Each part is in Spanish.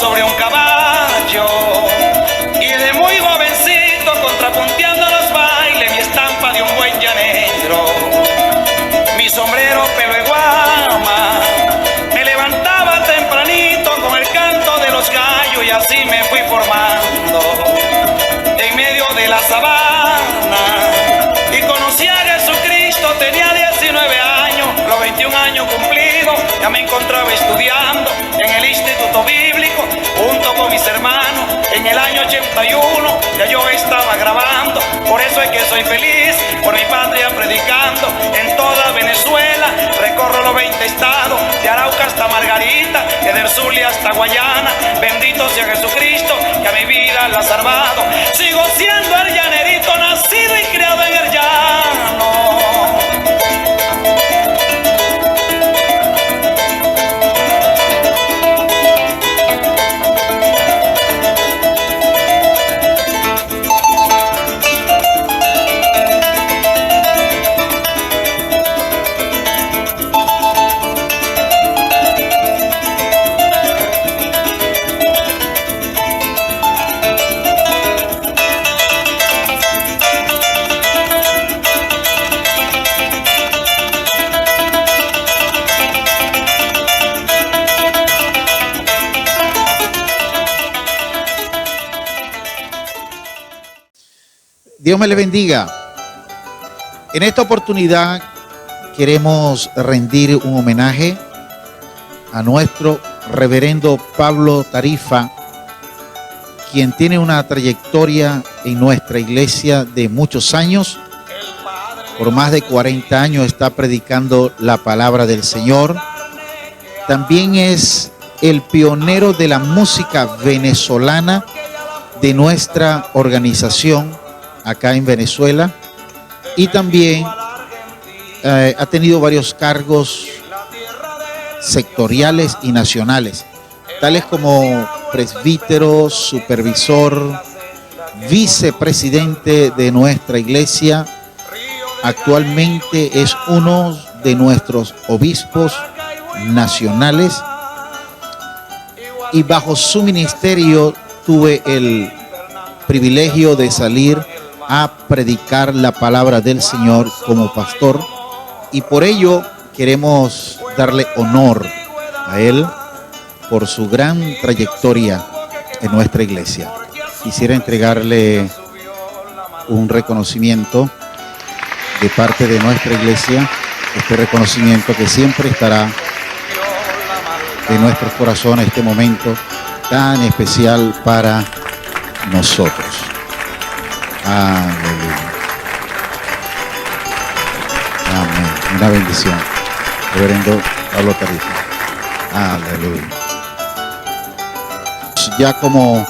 sobre un caballo y de muy jovencito contrapunteando los bailes, mi estampa de un buen llanero, mi sombrero pelo de guama, me levantaba tempranito con el canto de los gallos y así me fui formando en medio de la sabana y conocí a Jesucristo. Tenía 19 años, los 21 años cumplidos, ya me encontraba estudiando en el Instituto Bíblico junto con mis hermanos. En el año 81 ya yo estaba grabando, por eso es que soy feliz, por mi patria predicando en toda Venezuela. Recorro los 20 estados, de Arauca hasta Margarita, de del Zulia hasta Guayana. Bendito sea Jesucristo, que a mi vida la ha salvado. Sigo siendo el llanerito, nacido y criado en el llano. Dios me les bendiga. En esta oportunidad queremos rendir un homenaje a nuestro reverendo Pablo Tarifa, quien tiene una trayectoria en nuestra iglesia de muchos años. Por más de 40 años está predicando la palabra del Señor. También es el pionero de la música venezolana de nuestra organización acá en Venezuela, y también ha tenido varios cargos sectoriales y nacionales, tales como presbítero, supervisor, vicepresidente de nuestra iglesia. Actualmente es uno de nuestros obispos nacionales, y bajo su ministerio tuve el privilegio de salir a predicar la palabra del Señor como pastor, y por ello queremos darle honor a él por su gran trayectoria en nuestra iglesia. Quisiera entregarle un reconocimiento de parte de nuestra iglesia, este reconocimiento que siempre estará en nuestros corazones, este momento tan especial para nosotros. Aleluya. Amén. Una bendición. Reverendo Pablo Tarifa. Aleluya. Ya como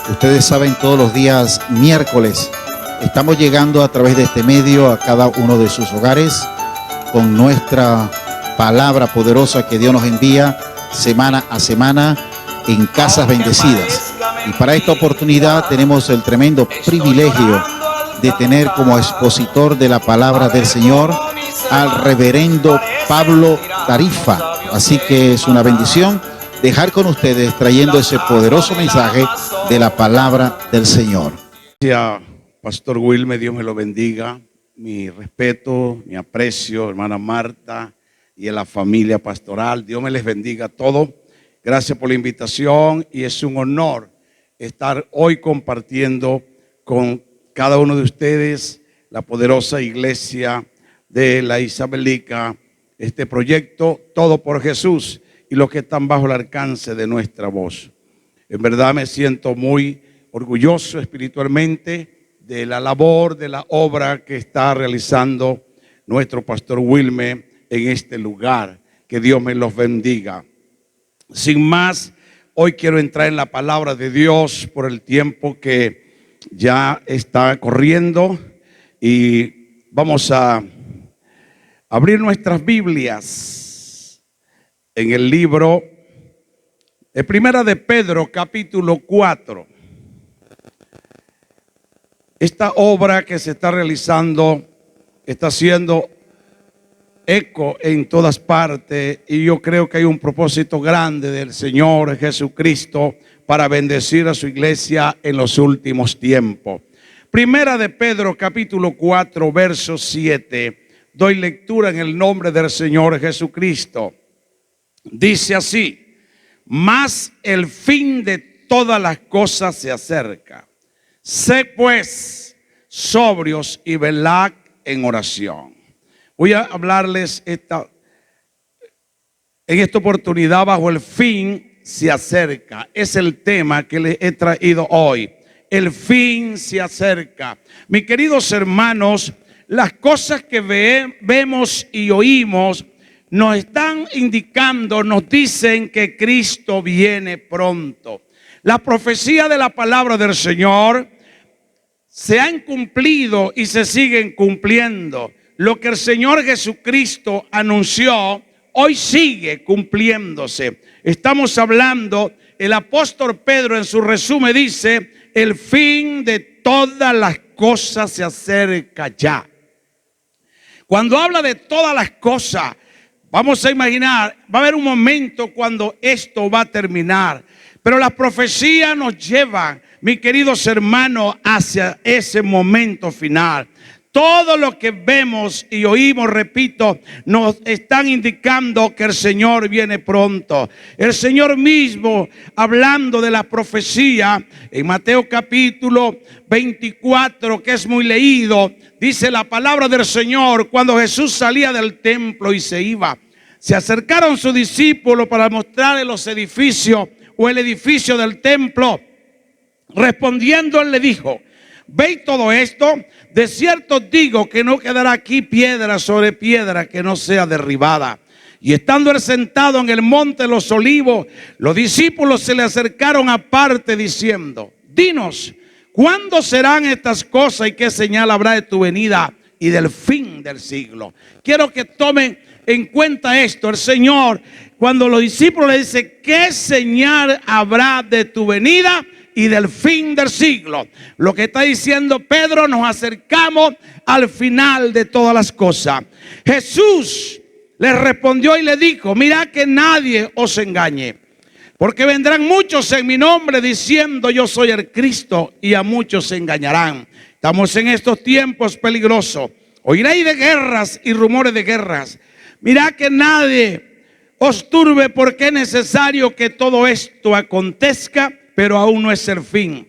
ustedes saben, todos los días miércoles estamos llegando a través de este medio a cada uno de sus hogares con nuestra palabra poderosa que Dios nos envía semana a semana en Casas Bendecidas. Y para esta oportunidad tenemos el tremendo privilegio de tener como expositor de la palabra del Señor al reverendo Pablo Tarifa. Así que es una bendición dejar con ustedes trayendo ese poderoso mensaje de la palabra del Señor. Gracias, Pastor Wilmer, Dios me lo bendiga. Mi respeto, mi aprecio, hermana Marta y a la familia pastoral. Dios me les bendiga a todos. Gracias por la invitación, y es un honor estar hoy compartiendo con cada uno de ustedes la poderosa iglesia de la Isabelica, este proyecto Todo por Jesús, y los que están bajo el alcance de nuestra voz. En verdad me siento muy orgulloso espiritualmente de la labor, de la obra que está realizando nuestro pastor Wilmer en este lugar. Que Dios me los bendiga. Sin más, hoy quiero entrar en la palabra de Dios por el tiempo que ya está corriendo, y vamos a abrir nuestras Biblias en el libro de Primera de Pedro, capítulo 4. Esta obra que se está realizando está siendo eco en todas partes y yo creo que hay un propósito grande del Señor Jesucristo para bendecir a su iglesia en los últimos tiempos. Primera de Pedro capítulo 4 verso 7. Doy lectura en el nombre del Señor Jesucristo. Dice así: mas el fin de todas las cosas se acerca. Sé pues sobrios y velad en oración. Voy a hablarles en esta oportunidad bajo el fin se acerca. Es el tema que les he traído hoy. El fin se acerca. Mis queridos hermanos, las cosas que vemos y oímos nos están indicando, nos dicen que Cristo viene pronto. La profecía de la palabra del Señor se han cumplido y se siguen cumpliendo. Lo que el Señor Jesucristo anunció, hoy sigue cumpliéndose. Estamos hablando, el apóstol Pedro en su resumen dice: el fin de todas las cosas se acerca ya. Cuando habla de todas las cosas, vamos a imaginar, va a haber un momento cuando esto va a terminar. Pero la profecía nos lleva, mis queridos hermanos, hacia ese momento final. Todo lo que vemos y oímos, repito, nos están indicando que el Señor viene pronto. El Señor mismo, hablando de la profecía, en Mateo capítulo 24, que es muy leído, dice la palabra del Señor: cuando Jesús salía del templo y se iba, se acercaron sus discípulos para mostrarle los edificios o el edificio del templo. Respondiendo, él le dijo: ¿veis todo esto? De cierto digo que no quedará aquí piedra sobre piedra que no sea derribada. Y estando él sentado en el monte de los olivos, los discípulos se le acercaron aparte diciendo: dinos, ¿cuándo serán estas cosas y qué señal habrá de tu venida y del fin del siglo? Quiero que tomen en cuenta esto. El Señor, cuando los discípulos le dicen: ¿qué señal habrá de tu venida y del fin del siglo? Lo que está diciendo Pedro: nos acercamos al final de todas las cosas. Jesús le respondió y le dijo: mirad que nadie os engañe, porque vendrán muchos en mi nombre diciendo: yo soy el Cristo, y a muchos se engañarán. Estamos en estos tiempos peligrosos. Oiréis de guerras y rumores de guerras. Mirad que nadie os turbe, porque es necesario que todo esto acontezca, pero aún no es el fin.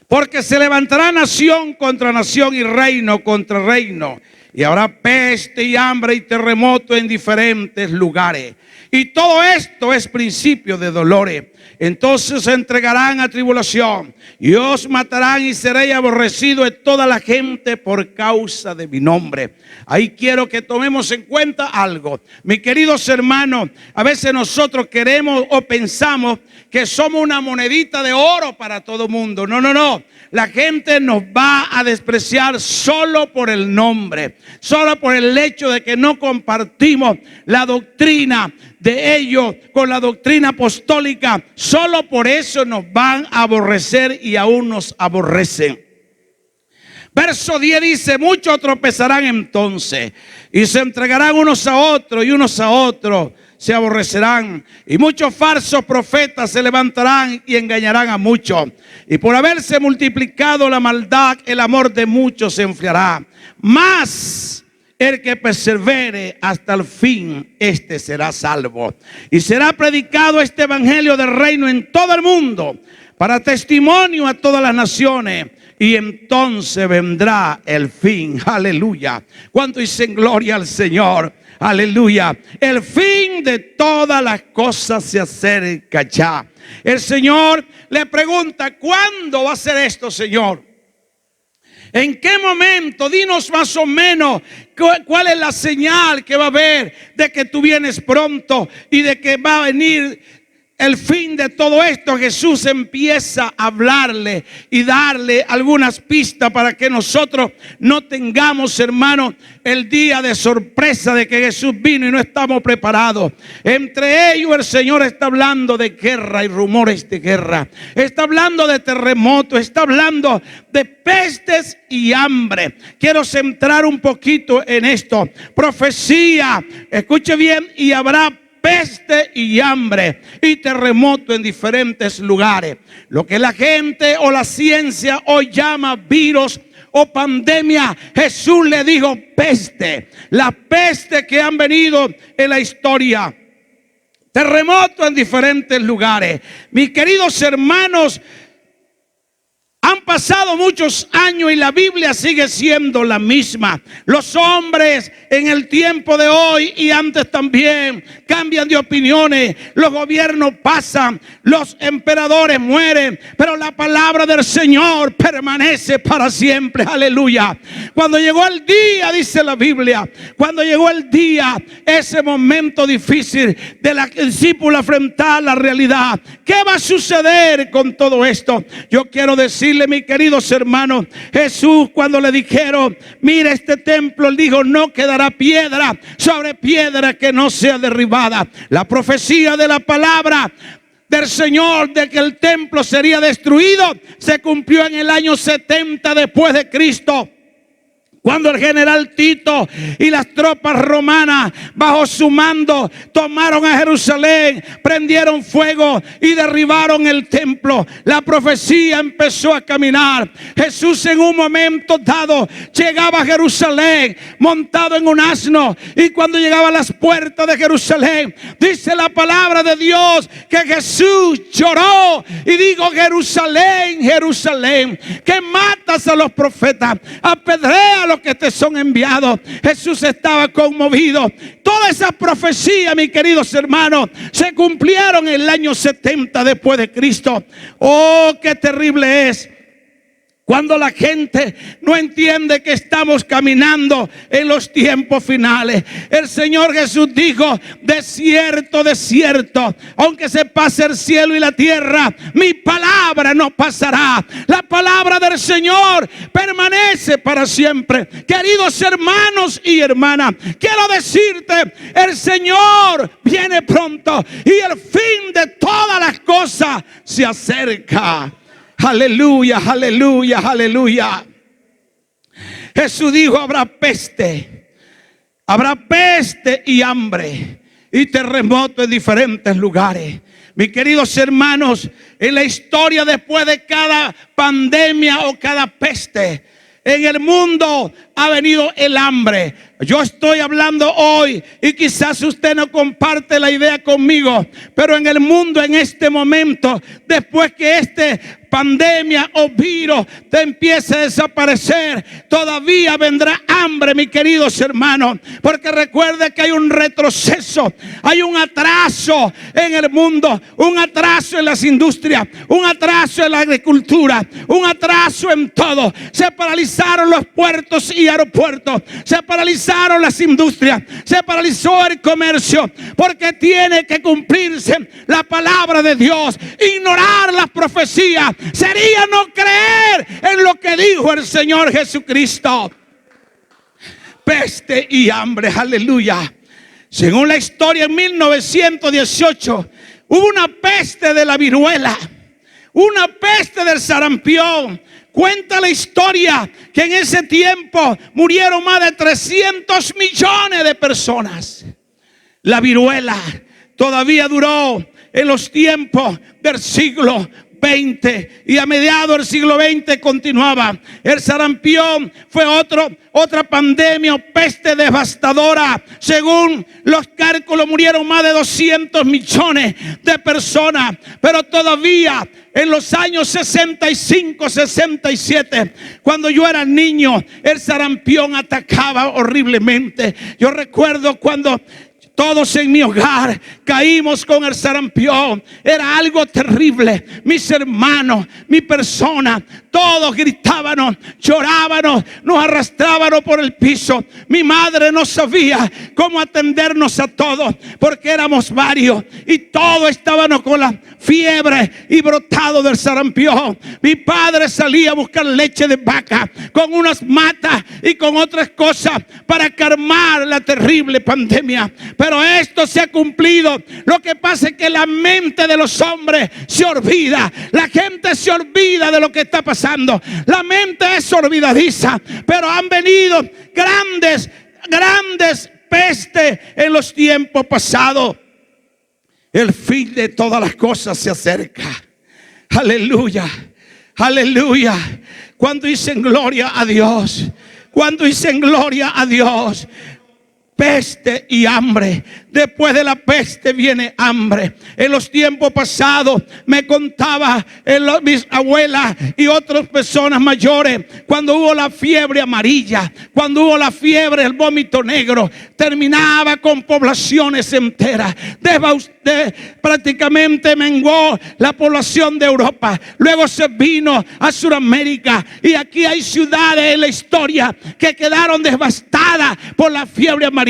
Porque se levantará nación contra nación y reino contra reino, y habrá peste y hambre y terremoto en diferentes lugares. Y todo esto es principio de dolores. Entonces se entregarán a tribulación y os matarán y seréis aborrecidos de toda la gente por causa de mi nombre. Ahí quiero que tomemos en cuenta algo. Mis queridos hermanos, a veces nosotros queremos o pensamos que somos una monedita de oro para todo mundo. No, no, no. La gente nos va a despreciar solo por el nombre, solo por el hecho de que no compartimos la doctrina de ellos con la doctrina apostólica. Solo por eso nos van a aborrecer y aún nos aborrecen. Verso 10 dice: muchos tropezarán entonces y se entregarán unos a otros, y unos a otros se aborrecerán, y muchos falsos profetas se levantarán y engañarán a muchos. Y por haberse multiplicado la maldad, el amor de muchos se enfriará. Mas el que persevere hasta el fin, este será salvo. Y será predicado este evangelio del reino en todo el mundo, para testimonio a todas las naciones, y entonces vendrá el fin. Aleluya. ¿Cuánto dicen gloria al Señor? Aleluya. El fin de todas las cosas se acerca ya. El Señor le pregunta: ¿cuándo va a ser esto, Señor? ¿En qué momento? Dinos más o menos cuál es la señal que va a haber de que tú vienes pronto y de que va a venir el fin de todo esto, Jesús empieza a hablarle y darle algunas pistas para que nosotros no tengamos, hermanos, el día de sorpresa de que Jesús vino y no estamos preparados. Entre ellos el Señor está hablando de guerra y rumores de guerra. Está hablando de terremotos, está hablando de pestes y hambre. Quiero centrar un poquito en esto. Profecía, escuche bien, y habrá peste y hambre y terremoto en diferentes lugares. Lo que la gente o la ciencia hoy llama virus o pandemia, Jesús le dijo peste. La peste que han venido en la historia. Terremoto en diferentes lugares. Mis queridos hermanos, han pasado muchos años y la Biblia sigue siendo la misma. Los hombres en el tiempo de hoy y antes también cambian de opiniones. Los gobiernos pasan, los emperadores mueren, pero la palabra del Señor permanece para siempre. Aleluya. Cuando llegó el día, dice la Biblia, cuando llegó el día, ese momento difícil de la discípula enfrentar la realidad. ¿Qué va a suceder con todo esto? Yo quiero decirle, mis queridos hermanos, Jesús cuando le dijeron, mira este templo, él dijo, no quedará piedra sobre piedra que no sea derribada. La profecía de la palabra del Señor de que el templo sería destruido se cumplió en el año 70 después de Cristo. Cuando el general Tito y las tropas romanas bajo su mando tomaron a Jerusalén, prendieron fuego y derribaron el templo. La profecía empezó a caminar. Jesús en un momento dado llegaba a Jerusalén montado en un asno, y cuando llegaba a las puertas de Jerusalén, dice la palabra de Dios que Jesús lloró y dijo, Jerusalén, Jerusalén, que matas a los profetas, apedrea a los que te son enviados. Jesús estaba conmovido. Todas esas profecías, mis queridos hermanos, se cumplieron en el año 70 después de Cristo. Oh, qué terrible es cuando la gente no entiende que estamos caminando en los tiempos finales. El Señor Jesús dijo, desierto, desierto, aunque se pase el cielo y la tierra, mi palabra no pasará. La palabra del Señor permanece para siempre. Queridos hermanos y hermanas, quiero decirte, el Señor viene pronto y el fin de todas las cosas se acerca. Aleluya, aleluya, aleluya. Jesús dijo, habrá peste y hambre y terremoto en diferentes lugares. Mis queridos hermanos, en la historia después de cada pandemia o cada peste, en el mundo ha venido el hambre. Yo estoy hablando hoy y quizás usted no comparte la idea conmigo, pero en el mundo en este momento, después que pandemia o virus te empiece a desaparecer, todavía vendrá hambre, mis queridos hermanos, porque recuerde que hay un retroceso, hay un atraso en el mundo, un atraso en las industrias, un atraso en la agricultura, un atraso en todo. Se paralizaron los puertos y aeropuertos, se paralizaron las industrias, se paralizó el comercio, porque tiene que cumplirse la palabra de Dios. Ignorar las profecías sería no creer en lo que dijo el Señor Jesucristo. Peste y hambre, aleluya. Según la historia, en 1918 hubo una peste de la viruela, una peste del sarampión. Cuenta la historia que en ese tiempo murieron más de 300 millones de personas. La viruela todavía duró en los tiempos del siglo XX y a mediados del siglo XX continuaba. El sarampión fue otra pandemia o peste devastadora. Según los cálculos, murieron más de 200 millones de personas. Pero todavía en los años 65, 67, cuando yo era niño, el sarampión atacaba horriblemente. Yo recuerdo cuando Todos en mi hogar caímos con el sarampión. Era algo terrible. Mis hermanos, mi persona, todos gritábamos, llorábamos, nos arrastrábamos por el piso. Mi madre no sabía cómo atendernos a todos porque éramos varios y todos estábamos con la fiebre y brotado del sarampión. Mi padre salía a buscar leche de vaca con unas matas y con otras cosas para calmar la terrible pandemia. Pero esto se ha cumplido. Lo que pasa es que la mente de los hombres se olvida. La gente se olvida de lo que está pasando. La mente es olvidadiza. Pero han venido grandes pestes en los tiempos pasados. El fin de todas las cosas se acerca. Aleluya, aleluya. Cuando dicen gloria a Dios, cuando dicen gloria a Dios. Peste y hambre. Después de la peste viene hambre. En los tiempos pasados me contaba mis abuelas y otras personas mayores, cuando hubo la fiebre amarilla, cuando hubo la fiebre, el vómito negro, terminaba con poblaciones enteras. Prácticamente menguó la población de Europa. Luego se vino a Sudamérica y aquí hay ciudades en la historia que quedaron devastadas por la fiebre amarilla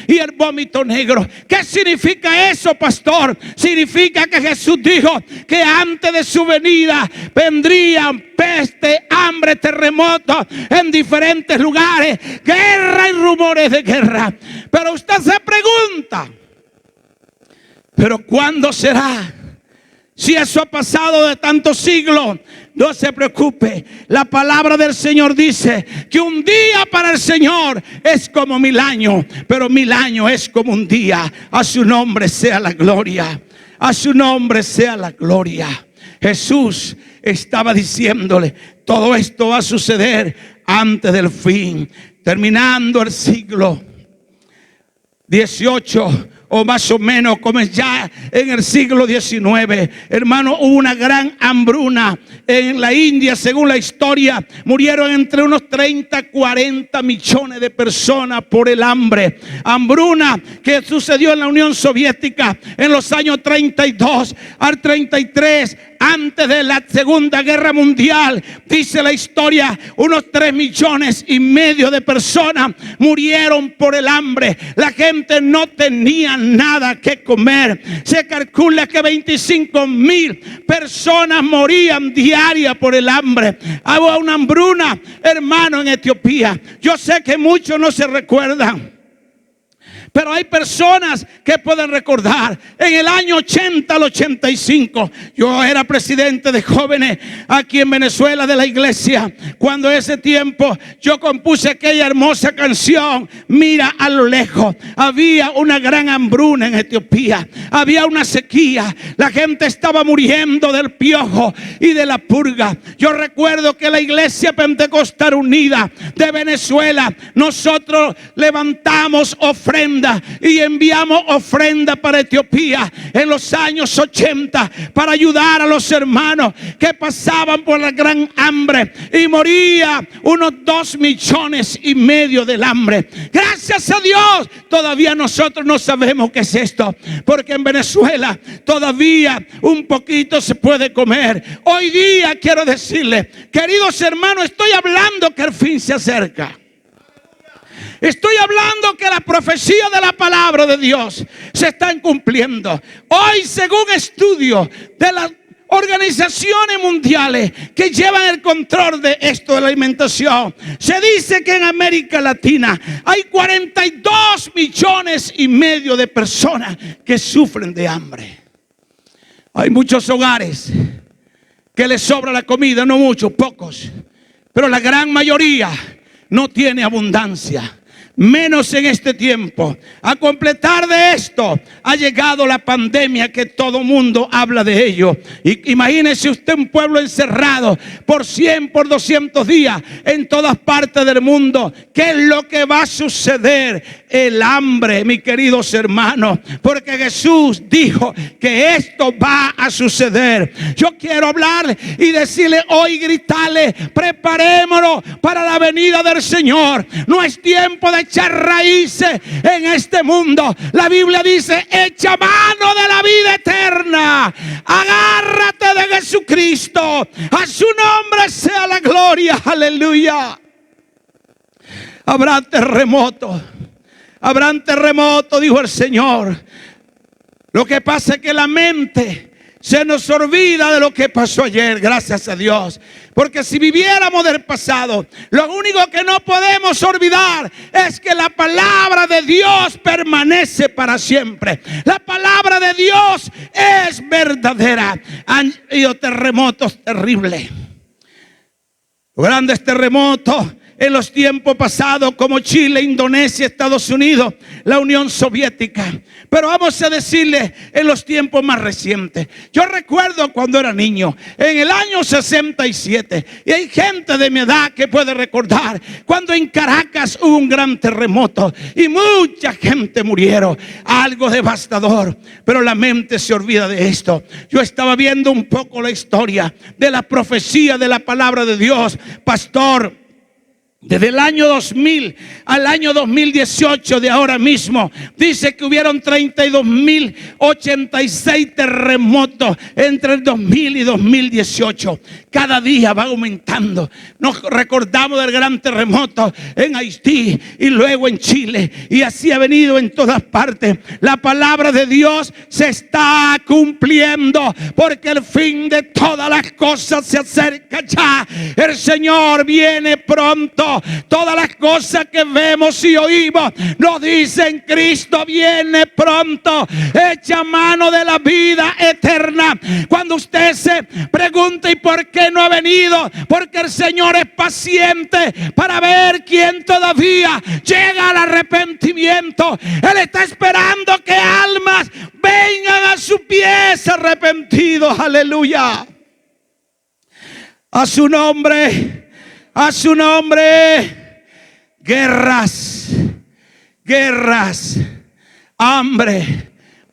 y el vómito negro. ¿Qué significa eso, pastor? Significa que Jesús dijo que antes de su venida vendrían peste, hambre, terremotos en diferentes lugares, guerra y rumores de guerra. Pero usted se pregunta, ¿pero cuándo será? Si eso ha pasado de tantos siglos, no se preocupe. La palabra del Señor dice que un día para el Señor es como 1000 años, pero 1000 años es como un día. A su nombre sea la gloria. A su nombre sea la gloria. Jesús estaba diciéndole, todo esto va a suceder antes del fin. Terminando el siglo 18 o más o menos, como es ya en el siglo XIX, hermano, hubo una gran hambruna en la India. Según la historia, murieron entre unos 30, 40 millones de personas por el hambre. Hambruna que sucedió en la Unión Soviética en los años 32 al 33, antes de la Segunda Guerra Mundial. Dice la historia, unos 3,5 millones de personas murieron por el hambre. La gente no tenía nada que comer. Se calcula que 25,000 personas morían diarias por el hambre. Había una hambruna, hermano, en Etiopía. Yo sé que muchos no se recuerdan, pero hay personas que pueden recordar. En el año 80 al 85, yo era presidente de jóvenes aquí en Venezuela de la iglesia. Cuando ese tiempo yo compuse aquella hermosa canción, Mira a lo lejos. Había una gran hambruna en Etiopía. Había una sequía. La gente estaba muriendo del piojo y de la purga. Yo recuerdo que la iglesia Pentecostal Unida de Venezuela, nosotros levantamos ofrenda y enviamos ofrenda para Etiopía en los años 80 para ayudar a los hermanos que pasaban por la gran hambre y moría unos 2,5 millones del hambre. Gracias a Dios todavía nosotros no sabemos qué es esto, porque en Venezuela todavía un poquito se puede comer. Hoy día quiero decirles, queridos hermanos, estoy hablando que el fin se acerca. Estoy hablando que la profecía de la palabra de Dios se están cumpliendo. Hoy, según estudios de las organizaciones mundiales que llevan el control de esto de la alimentación, se dice que en América Latina hay 42,5 millones de personas que sufren de hambre. Hay muchos hogares que les sobra la comida, no muchos, pocos, pero la gran mayoría no tiene abundancia. Menos en este tiempo. A completar de esto ha llegado la pandemia que todo mundo habla de ello. Y imagínese usted un pueblo encerrado por 100, por 200 días en todas partes del mundo. ¿Qué es lo que va a suceder? El hambre, mis queridos hermanos, porque Jesús dijo que esto va a suceder. Yo quiero hablar y decirle hoy, gritarle, preparémonos para la venida del Señor. No es tiempo de echar raíces en este mundo. La Biblia dice: echa mano de la vida eterna, agárrate de Jesucristo, a su nombre sea la gloria. Aleluya. Habrán terremotos, dijo el Señor. Lo que pasa es que la mente se nos olvida de lo que pasó ayer, gracias a Dios. Porque si viviéramos del pasado, lo único que no podemos olvidar es que la palabra de Dios permanece para siempre. La palabra de Dios es verdadera. Han habido terremotos terribles, grandes terremotos en los tiempos pasados, como Chile, Indonesia, Estados Unidos, la Unión Soviética. Pero vamos a decirle en los tiempos más recientes. Yo recuerdo cuando era niño, en el año 67, y hay gente de mi edad que puede recordar cuando en Caracas hubo un gran terremoto y mucha gente murieron, algo devastador. Pero la mente se olvida de esto. Yo estaba viendo un poco la historia de la profecía de la palabra de Dios, pastor. Desde el año 2000 al año 2018 de ahora mismo, dice que hubieron 32.086 terremotos entre el 2000 y 2018. Cada día va aumentando. Nos recordamos del gran terremoto en Haití y luego en Chile, y así ha venido en todas partes. La palabra de Dios se está cumpliendo, porque el fin de todas las cosas se acerca ya. El Señor viene pronto. Todas las cosas que vemos y oímos nos dicen: Cristo viene pronto. Echa mano de la vida eterna. Cuando usted se pregunta: ¿y por qué no ha venido? Porque el Señor es paciente para ver quién todavía llega al arrepentimiento. Él está esperando que almas vengan a sus pies arrepentidos. Aleluya. A su nombre, a su nombre. Guerras, hambre,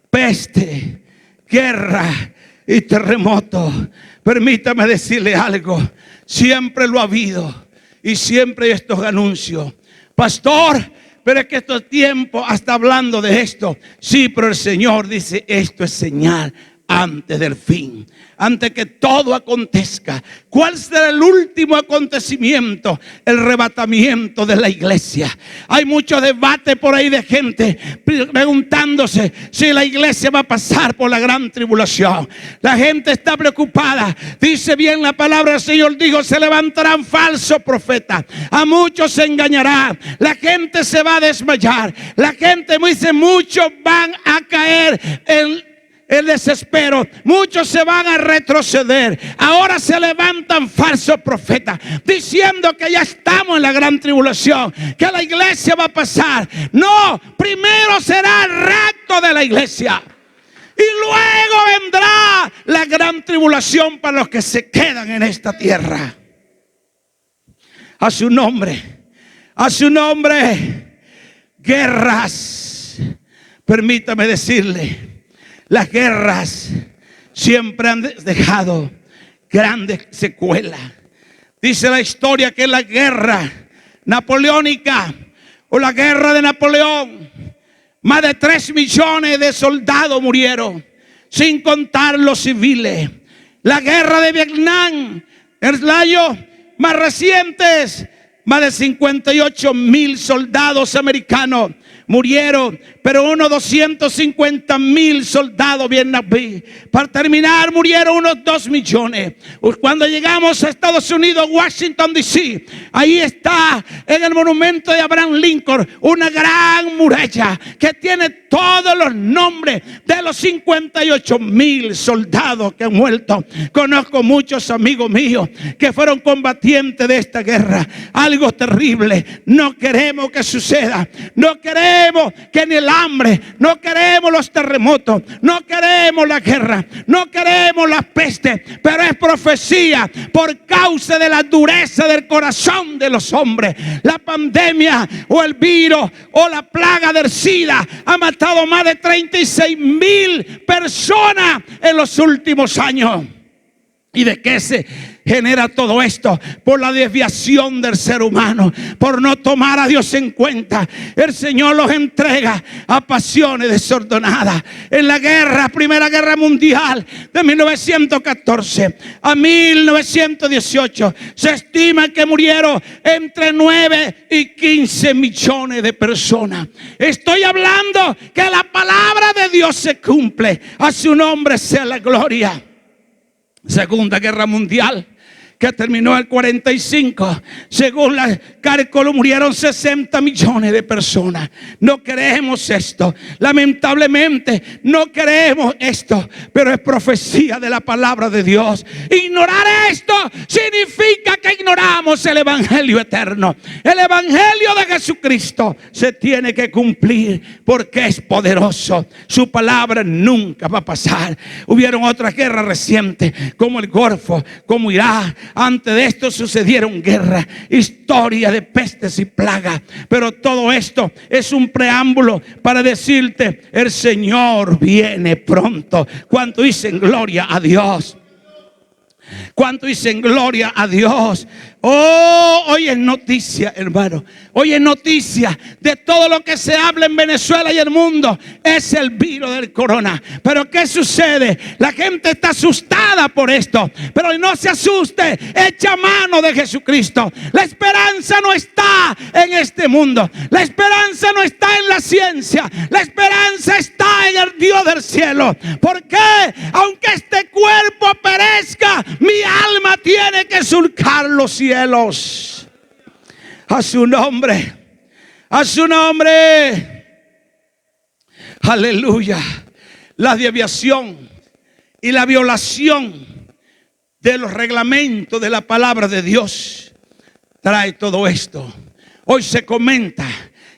peste, guerra y terremoto. Permítame decirle algo: siempre lo ha habido y siempre hay estos anuncios. Pastor, pero es que estos tiempos hasta hablando de esto. Sí, pero el Señor dice: esto es señal antes del fin, antes que todo acontezca. ¿Cuál será el último acontecimiento? El arrebatamiento de la iglesia. Hay mucho debate por ahí de gente preguntándose si la iglesia va a pasar por la gran tribulación. La gente está preocupada. Dice bien la palabra del Señor, dijo: se levantarán falsos profetas, a muchos se engañará, la gente se va a desmayar, la gente dice: muchos van a caer en el desespero, muchos se van a retroceder. Ahora se levantan falsos profetas diciendo que ya estamos en la gran tribulación, que la iglesia va a pasar. No, primero será el rapto de la iglesia y luego vendrá la gran tribulación para los que se quedan en esta tierra. A su nombre, a su nombre. Guerras. Permítame decirle: las guerras siempre han dejado grandes secuelas. Dice la historia que la guerra napoleónica o la guerra de Napoleón, más de 3 millones de soldados murieron, sin contar los civiles. La guerra de Vietnam, en el año más recientes, más de 58.000 soldados americanos murieron, pero unos 250.000 soldados vietnamitas. Para terminar, murieron unos 2 millones. Cuando llegamos a Estados Unidos, Washington DC, ahí está en el monumento de Abraham Lincoln una gran muralla que tiene todos los nombres de los 58.000 soldados que han muerto. Conozco muchos amigos míos que fueron combatientes de esta guerra. Algo terrible. No queremos que suceda. No queremos que ni el hambre, no queremos los terremotos, no queremos la guerra, no queremos la peste, pero es profecía por causa de la dureza del corazón de los hombres. La pandemia o el virus o la plaga del SIDA ha matado más de 36.000 personas en los últimos años. ¿Y de qué se genera todo esto? Por la desviación del ser humano, por no tomar a Dios en cuenta. El Señor los entrega a pasiones desordenadas. En la guerra, Primera Guerra Mundial de 1914 a 1918, se estima que murieron entre 9 y 15 millones de personas. Estoy hablando que la palabra de Dios se cumple. A su nombre sea la gloria. Segunda Guerra Mundial, que terminó en el 45, según la cálculo murieron 60 millones de personas. No creemos esto, lamentablemente no creemos esto, pero es profecía de la palabra de Dios. Ignorar esto significa que ignoramos el evangelio eterno. El evangelio de Jesucristo se tiene que cumplir porque es poderoso. Su palabra nunca va a pasar. Hubieron otras guerras recientes, como el Golfo, como Irak. Antes de esto sucedieron guerras, historia de pestes y plagas. Pero todo esto es un preámbulo para decirte: el Señor viene pronto. ¿Cuánto dicen gloria a Dios? ¿Cuánto dicen gloria a Dios? Oh, hoy es noticia, hermano. Hoy es noticia de todo lo que se habla en Venezuela y el mundo. Es el virus del corona. Pero ¿qué sucede? La gente está asustada por esto. Pero no se asuste. Echa mano de Jesucristo. La esperanza no está en este mundo. La esperanza no está en la ciencia. La esperanza está en el Dios del cielo. Porque aunque este cuerpo perezca, mi alma tiene que surcar los cielos. A su nombre, a su nombre. Aleluya. La desviación y la violación de los reglamentos de la palabra de Dios trae todo esto. Hoy se comenta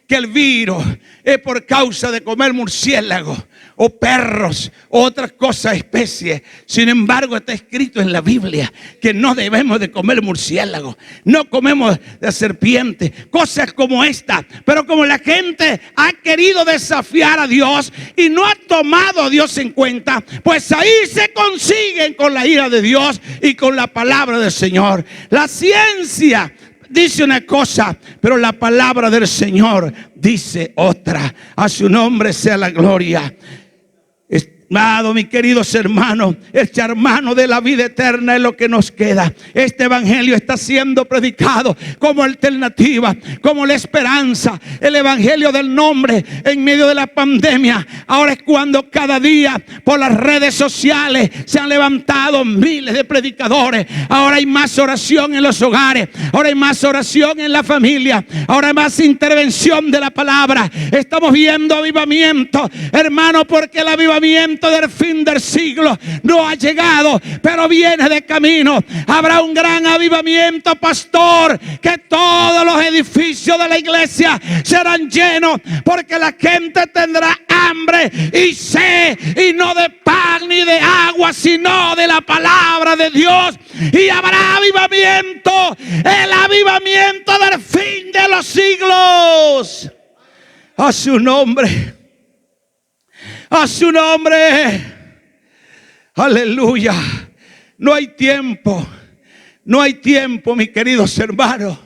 que el virus es por causa de comer murciélagos o perros o otras cosas, especies. Sin embargo, está escrito en la Biblia que no debemos de comer murciélagos, no comemos de serpiente, cosas como esta. Pero como la gente ha querido desafiar a Dios y no ha tomado a Dios en cuenta, pues ahí se consiguen con la ira de Dios y con la palabra del Señor. La ciencia dice una cosa, pero la palabra del Señor dice otra. A su nombre sea la gloria. Amado, mis queridos hermanos, echar mano de la vida eterna es lo que nos queda. Este evangelio está siendo predicado como alternativa, como la esperanza. El evangelio del nombre en medio de la pandemia. Ahora es cuando cada día por las redes sociales se han levantado miles de predicadores. Ahora hay más oración en los hogares. Ahora hay más oración en la familia. Ahora hay más intervención de la palabra. Estamos viendo avivamiento, hermano, porque el avivamiento del fin del siglo no ha llegado, pero viene de camino. Habrá un gran avivamiento, pastor, que todos los edificios de la iglesia serán llenos, porque la gente tendrá hambre y sed, y no de pan ni de agua, sino de la palabra de Dios. Y habrá avivamiento, el avivamiento del fin de los siglos. A su nombre. A su nombre. Aleluya. No hay tiempo, mis queridos hermanos,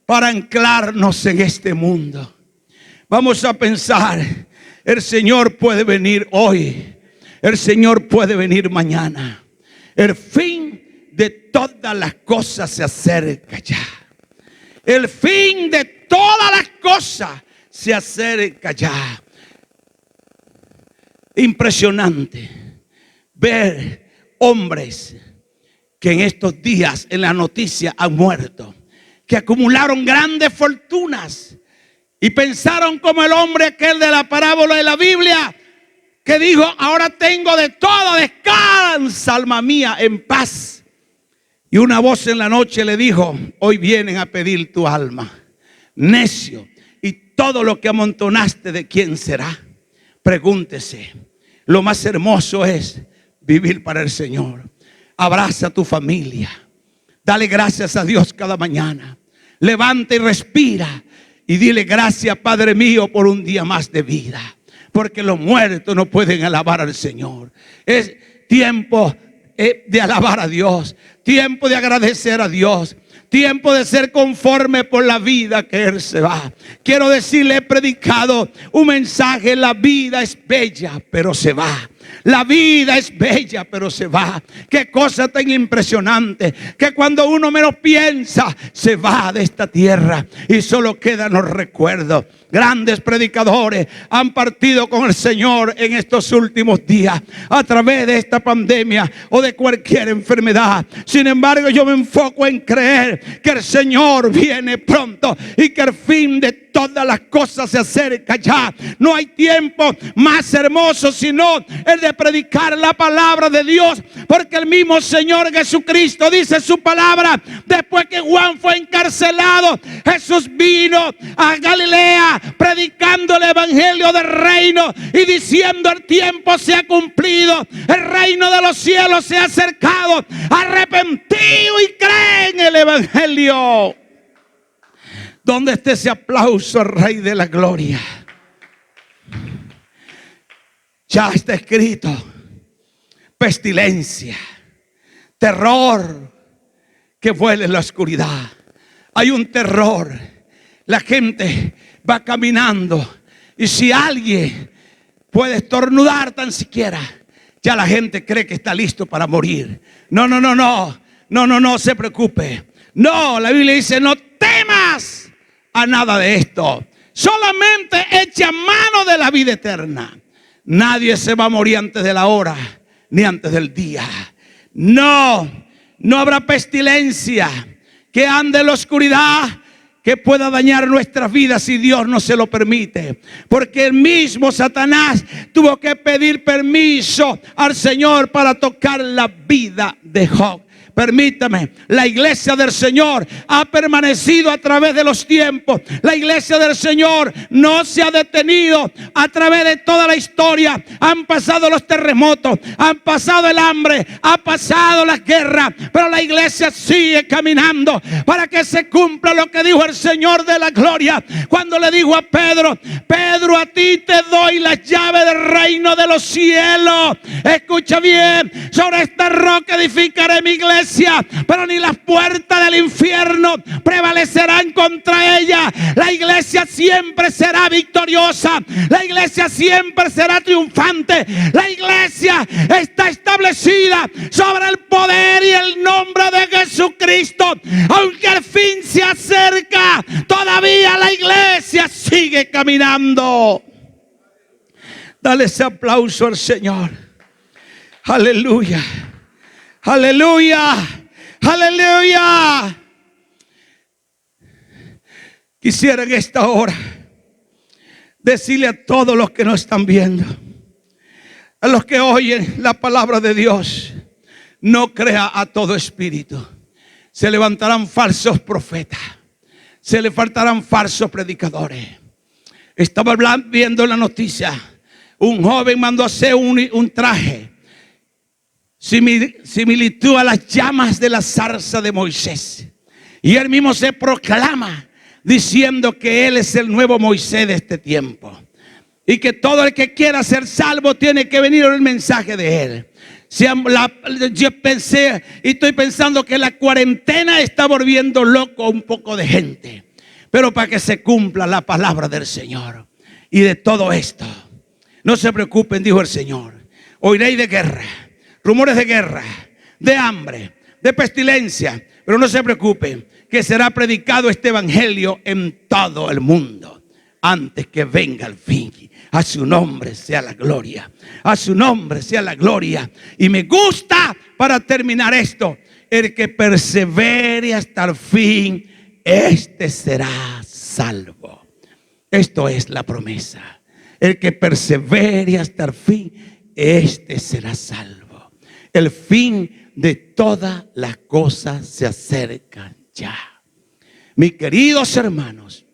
para anclarnos en este mundo. Vamos a pensar, el Señor puede venir hoy, el Señor puede venir mañana. El fin de todas las cosas se acerca ya. El fin de todas las cosas se acerca ya. Impresionante ver hombres que en estos días en la noticia han muerto, que acumularon grandes fortunas y pensaron como el hombre aquel de la parábola de la Biblia, que dijo: ahora tengo de todo, descansa alma mía en paz. Y una voz en la noche le dijo: hoy vienen a pedir tu alma, necio, y todo lo que amontonaste, ¿de quién será? Pregúntese. Lo más hermoso es vivir para el Señor. Abraza a tu familia. Dale gracias a Dios cada mañana. Levanta y respira y dile: gracias, Padre mío, por un día más de vida. Porque los muertos no pueden alabar al Señor. Es tiempo de alabar a Dios, tiempo de agradecer a Dios, tiempo de ser conforme por la vida que Él se va. Quiero decirle, he predicado un mensaje: la vida es bella, pero se va. La vida es bella, pero se va. Qué cosa tan impresionante, que cuando uno menos piensa, se va de esta tierra y solo quedan los recuerdos. Grandes predicadores han partido con el Señor en estos últimos días a través de esta pandemia o de cualquier enfermedad. Sin embargo, yo me enfoco en creer que el Señor viene pronto y que el fin de todas las cosas se acerca ya. No hay tiempo más hermoso sino el de predicar la palabra de Dios, porque el mismo Señor Jesucristo dice su palabra: después que Juan fue encarcelado, Jesús vino a Galilea predicando el evangelio del reino y diciendo: el tiempo se ha cumplido, el reino de los cielos se ha acercado, arrepentido y cree en el evangelio. ¿Dónde está ese aplauso al Rey de la Gloria? Ya está escrito: pestilencia, terror que vuela en la oscuridad. Hay un terror. La gente va caminando y si alguien puede estornudar tan siquiera, ya la gente cree que está listo para morir. No se preocupe. No, la Biblia dice: no temas a nada de esto, solamente echa mano de la vida eterna. Nadie se va a morir antes de la hora ni antes del día. No habrá pestilencia que ande en la oscuridad que pueda dañar nuestras vidas si Dios no se lo permite, porque el mismo Satanás tuvo que pedir permiso al Señor para tocar la vida de Job. Permítame, la iglesia del Señor ha permanecido a través de los tiempos. La iglesia del Señor no se ha detenido a través de toda la historia. Han pasado los terremotos, han pasado el hambre, ha pasado la guerra, pero la iglesia sigue caminando para que se cumpla lo que dijo el Señor de la gloria cuando le dijo a Pedro: Pedro, a ti te doy las llaves del reino de los cielos. Escucha bien: sobre esta roca edificaré mi iglesia, pero ni las puertas del infierno prevalecerán contra ella. La iglesia siempre será victoriosa. La iglesia siempre será triunfante. La iglesia está establecida sobre el poder y el nombre de Jesucristo. Aunque el fin se acerca, todavía la iglesia sigue caminando. Dale ese aplauso al Señor. Aleluya. Aleluya, aleluya. Quisiera en esta hora decirle a todos los que nos están viendo, a los que oyen la palabra de Dios: no crea a todo espíritu. Se levantarán falsos profetas, se levantarán falsos predicadores. Estaba viendo la noticia: un joven mandó a hacer un traje similitud a las llamas de la zarza de Moisés, y él mismo se proclama diciendo que él es el nuevo Moisés de este tiempo y que todo el que quiera ser salvo tiene que venir el mensaje de él. Yo pensé y estoy pensando que la cuarentena está volviendo loco a un poco de gente, pero para que se cumpla la palabra del Señor. Y de todo esto, no se preocupen, dijo el Señor: oiréis de guerra, rumores de guerra, de hambre, de pestilencia, pero no se preocupen, que será predicado este evangelio en todo el mundo antes que venga el fin. A su nombre sea la gloria, a su nombre sea la gloria. Y me gusta, para terminar esto: el que persevere hasta el fin, este será salvo. Esto es la promesa: el que persevere hasta el fin, este será salvo. El fin de todas las cosas se acerca ya. Mis queridos hermanos,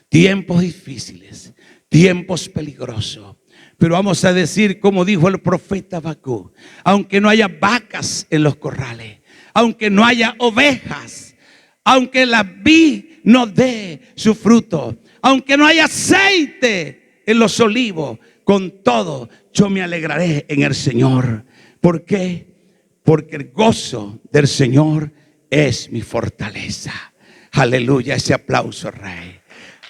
tiempos difíciles, tiempos peligrosos, pero vamos a decir como dijo el profeta Habacuc: aunque no haya vacas en los corrales, aunque no haya ovejas, aunque la vid no dé su fruto, aunque no haya aceite en los olivos, con todo yo me alegraré en el Señor. ¿Por qué? porque el gozo del Señor es mi fortaleza. Aleluya, ese aplauso, Rey.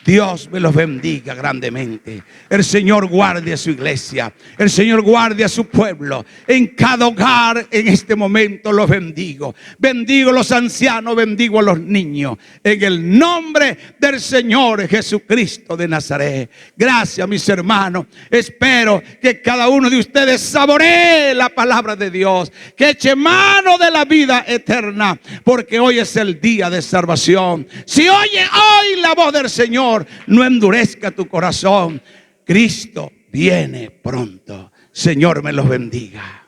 Dios me los bendiga grandemente. El Señor guarde a su iglesia. El Señor guarde a su pueblo. En cada hogar en este momento los bendigo. Bendigo a los ancianos, bendigo a los niños. En el nombre del Señor Jesucristo de Nazaret. Gracias, mis hermanos. Espero que cada uno de ustedes saboree la palabra de Dios. Que eche mano de la vida eterna. Porque hoy es el día de salvación. Si oye hoy la voz del Señor, no endurezca tu corazón. Cristo viene pronto. Señor me los bendiga.